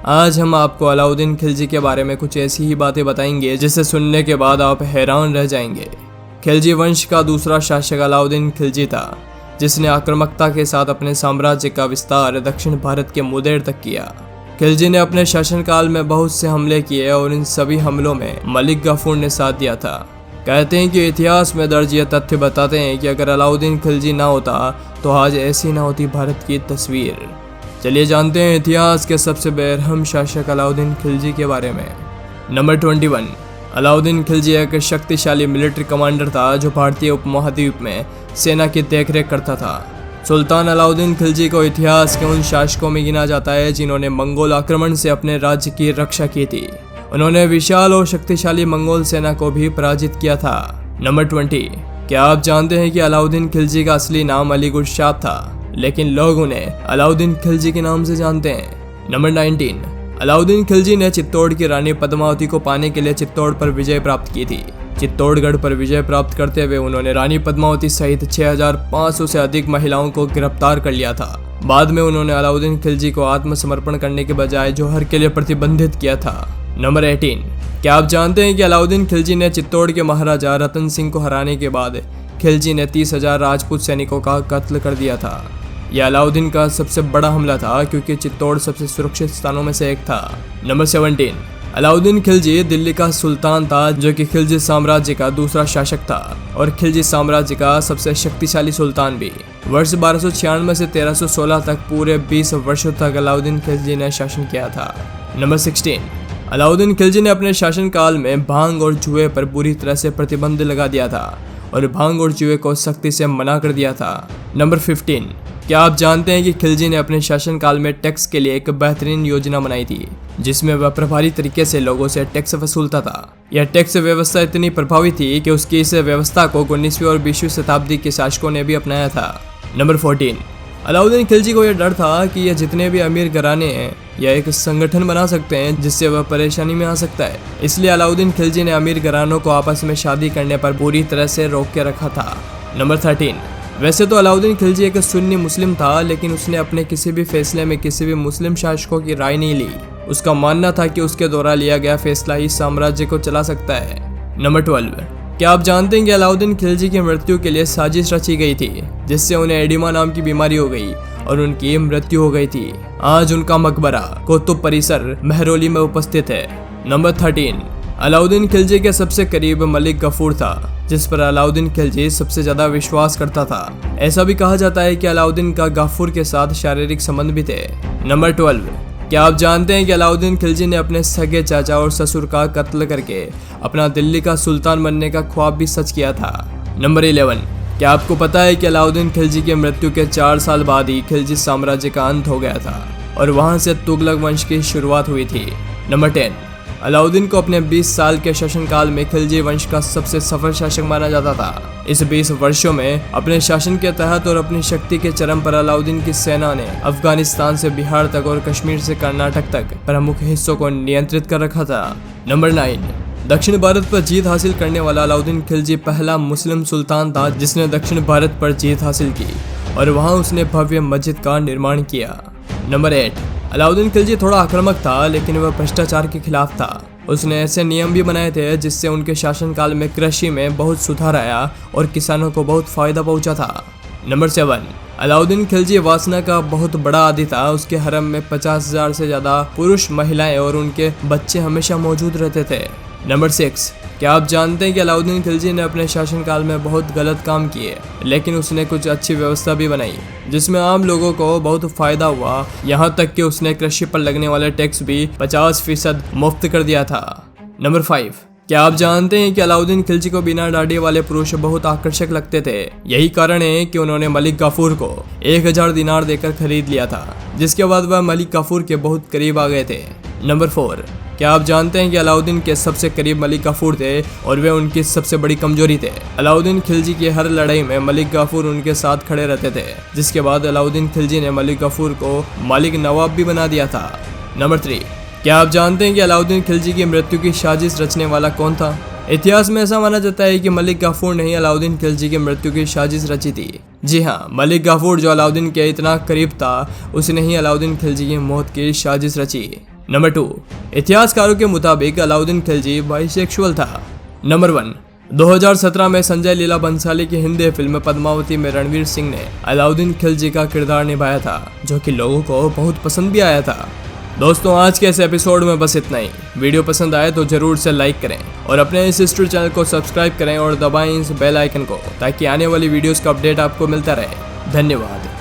आज हम आपको अलाउद्दीन खिलजी के बारे में कुछ ऐसी ही बातें बताएंगे जिसे सुनने के बाद आप हैरान रह जाएंगे। खिलजी वंश का दूसरा शासक अलाउद्दीन खिलजी था, जिसने आक्रामकता के साथ अपने साम्राज्य का विस्तार दक्षिण भारत के मुदेर तक किया। खिलजी ने अपने शासनकाल में बहुत से हमले किए और इन सभी हमलों में मलिक गफूर ने साथ दिया था। कहते हैं कि इतिहास में दर्ज ये तथ्य बताते हैं कि अगर अलाउद्दीन खिलजी ना होता तो आज ऐसी ना होती भारत की तस्वीर। चलिए जानते हैं इतिहास के सबसे बेरहम शासक अलाउद्दीन खिलजी के बारे में। नंबर 21। अलाउद्दीन खिलजी एक शक्तिशाली मिलिट्री कमांडर था जो भारतीय उपमहाद्वीप में सेना की देखरेख करता था। सुल्तान अलाउद्दीन खिलजी को इतिहास के उन शासकों में गिना जाता है जिन्होंने मंगोल आक्रमण से अपने राज्य की रक्षा की थी। उन्होंने विशाल और शक्तिशाली मंगोल सेना को भी पराजित किया था। नंबर 20। क्या आप जानते हैं कि अलाउद्दीन खिलजी का असली नाम अली गुरशाह था, लेकिन लोग उन्हें अलाउद्दीन खिलजी के नाम से जानते हैं। नंबर 19। अलाउद्दीन खिलजी ने चित्तौड़ की रानी पद्मावती को पाने के लिए चित्तौड़ पर विजय प्राप्त की थी। चित्तौड़गढ़ पर विजय प्राप्त करते हुए उन्होंने रानी पद्मावती सहित 6500 से अधिक महिलाओं को गिरफ्तार कर लिया था। बाद में उन्होंने अलाउद्दीन खिलजी को आत्मसमर्पण करने के बजाय जौहर के लिए प्रतिबंधित किया था। नंबर 18। क्या आप जानते हैं कि अलाउद्दीन खिलजी ने चित्तौड़ के महाराजा रतन सिंह को हराने के बाद खिलजी ने 30,000 राजपूत सैनिकों का कत्ल कर दिया था। यह अलाउद्दीन का सबसे बड़ा हमला था क्योंकि चित्तौड़ सबसे सुरक्षित स्थानों में से एक था। नंबर 17। अलाउद्दीन खिलजी दिल्ली का सुल्तान था जो कि खिलजी साम्राज्य का दूसरा शासक था और खिलजी साम्राज्य का सबसे शक्तिशाली सुल्तान भी। वर्ष 1296 से 1316 तक पूरे 20 वर्षों तक अलाउद्दीन खिलजी ने शासन किया था। नंबर 16। अलाउद्दीन खिलजी ने अपने शासनकाल में भांग और जुए पर बुरी तरह से प्रतिबंध लगा दिया था और भांग और जुए को सख्ती से मना कर दिया था। नंबर 15। क्या आप जानते हैं कि खिलजी ने अपने शासनकाल में टैक्स के लिए एक बेहतरीन योजना बनाई थी जिसमें वह प्रभावी तरीके से लोगों से टैक्स वसूलता था। यह टैक्स व्यवस्था इतनी प्रभावी थी कि उसकी इस व्यवस्था को 19वीं और 20वीं शताब्दी के शासकों ने भी अपनाया था। नंबर 14। अलाउद्दीन खिलजी को यह डर था कि यह जितने भी अमीर घराने हैं यह एक संगठन बना सकते हैं जिससे वह परेशानी में आ सकता है। इसलिए अलाउद्दीन खिलजी ने अमीर घरानों को आपस में शादी करने पर पूरी तरह से रोक के रखा था। नंबर 13। वैसे तो अलाउद्दीन खिलजी एक सुन्नी मुस्लिम था, लेकिन उसने अपने किसी भी फैसले में किसी भी मुस्लिम शासकों की राय नहीं ली। उसका मानना था कि उसके द्वारा लिया गया फैसला ही साम्राज्य को चला सकता है। नंबर 12। क्या आप जानते हैं कि अलाउद्दीन खिलजी की मृत्यु के लिए साजिश रची गई थी जिससे उन्हें एडिमा नाम की बीमारी हो गई और उनकी मृत्यु हो गई थी। आज उनका मकबरा कुतुब परिसर महरौली में उपस्थित है। नंबर 13। अलाउद्दीन खिलजी के सबसे करीब मलिक गफूर था जिस पर अलाउद्दीन खिलजी सबसे ज्यादा विश्वास करता था। ऐसा भी कहा जाता है कि अलाउद्दीन का गफूर के साथ शारीरिक संबंध भी थे। नंबर 12। क्या आप जानते हैं कि अलाउद्दीन खिलजी ने अपने सगे चाचा और ससुर का कत्ल करके अपना दिल्ली का सुल्तान बनने का ख्वाब भी सच किया था। नंबर 11। क्या आपको पता है कि अलाउद्दीन खिलजी की मृत्यु के 4 साल बाद ही खिलजी साम्राज्य का अंत हो गया था और वहां से तुगलक वंश की शुरुआत हुई थी। नंबर 10। अलाउद्दीन को अपने 20 साल के शासनकाल में खिलजी वंश का सबसे सफल शासक माना जाता था। इस 20 वर्षों में अपने शासन के तहत और अपनी शक्ति के चरम पर अलाउद्दीन की सेना ने अफगानिस्तान से बिहार तक और कश्मीर से कर्नाटक तक प्रमुख हिस्सों को नियंत्रित कर रखा था। नंबर 9। दक्षिण भारत पर जीत हासिल करने वाला अलाउद्दीन खिलजी पहला मुस्लिम सुल्तान था जिसने दक्षिण भारत पर जीत हासिल की और वहाँ उसने भव्य मस्जिद का निर्माण किया। नंबर 8। अलाउद्दीन खिलजी थोड़ा आक्रामक था, लेकिन वह भ्रष्टाचार के खिलाफ था। उसने ऐसे नियम भी बनाए थे जिससे उनके शासनकाल में कृषि में बहुत सुधार आया और किसानों को बहुत फायदा पहुंचा था। नंबर 7। अलाउद्दीन खिलजी वासना का बहुत बड़ा आदी था। उसके हरम में 50,000 से ज्यादा पुरुष, महिलाएं और उनके बच्चे हमेशा मौजूद रहते थे। नंबर 6। क्या आप जानते हैं कि अलाउद्दीन खिलजी ने अपने शासनकाल में बहुत गलत काम किए, लेकिन उसने कुछ अच्छी व्यवस्था भी बनाई जिसमें आम लोगों को बहुत फायदा हुआ। यहाँ तक कि उसने कृषि पर लगने वाले टैक्स भी 50% मुफ्त कर दिया था। नंबर 5। क्या आप जानते हैं कि अलाउद्दीन खिलजी को बिना दाढ़ी वाले पुरुष बहुत आकर्षक लगते थे। यही कारण है कि उन्होंने मलिक गफूर को 1000 दिनार देकर खरीद लिया था, जिसके बाद वह मलिक गफूर के बहुत करीब आ गए थे। नंबर 4। क्या आप जानते हैं कि अलाउद्दीन के सबसे करीब मलिक गफूर थे और वे उनकी सबसे बड़ी कमजोरी थे। अलाउद्दीन खिलजी की हर लड़ाई में मलिक गफूर उनके साथ खड़े रहते थे, जिसके बाद अलाउद्दीन खिलजी ने मलिक गफूर को मालिक नवाब भी बना दिया था। नंबर 3। क्या आप जानते हैं कि अलाउद्दीन खिलजी की मृत्यु की साजिश रचने वाला कौन था? इतिहास में ऐसा माना जाता है कि मलिक गफूर ने ही अलाउद्दीन खिलजी की मृत्यु की साजिश रची थी। जी हाँ, मलिक गफूर जो अलाउद्दीन के इतना करीब था, उसने ही अलाउद्दीन खिलजी की मौत की साजिश रची। नंबर 2, इतिहासकारों के मुताबिक अलाउद्दीन खिलजी बाइसेक्सुअल था। नंबर 1, 2017 में संजय लीला बंसाली की हिंदी फिल्म पद्मावती में रणवीर सिंह ने अलाउद्दीन खिलजी का किरदार निभाया था, जो कि लोगों को बहुत पसंद भी आया था। दोस्तों, आज के इस एपिसोड में बस इतना ही। वीडियो पसंद आए तो जरूर से लाइक करें और अपने इस हिस्ट्री चैनल को सब्सक्राइब करें और दबाएं इस बेल आइकन को, ताकि आने वाली वीडियोस का अपडेट आपको मिलता रहे। धन्यवाद।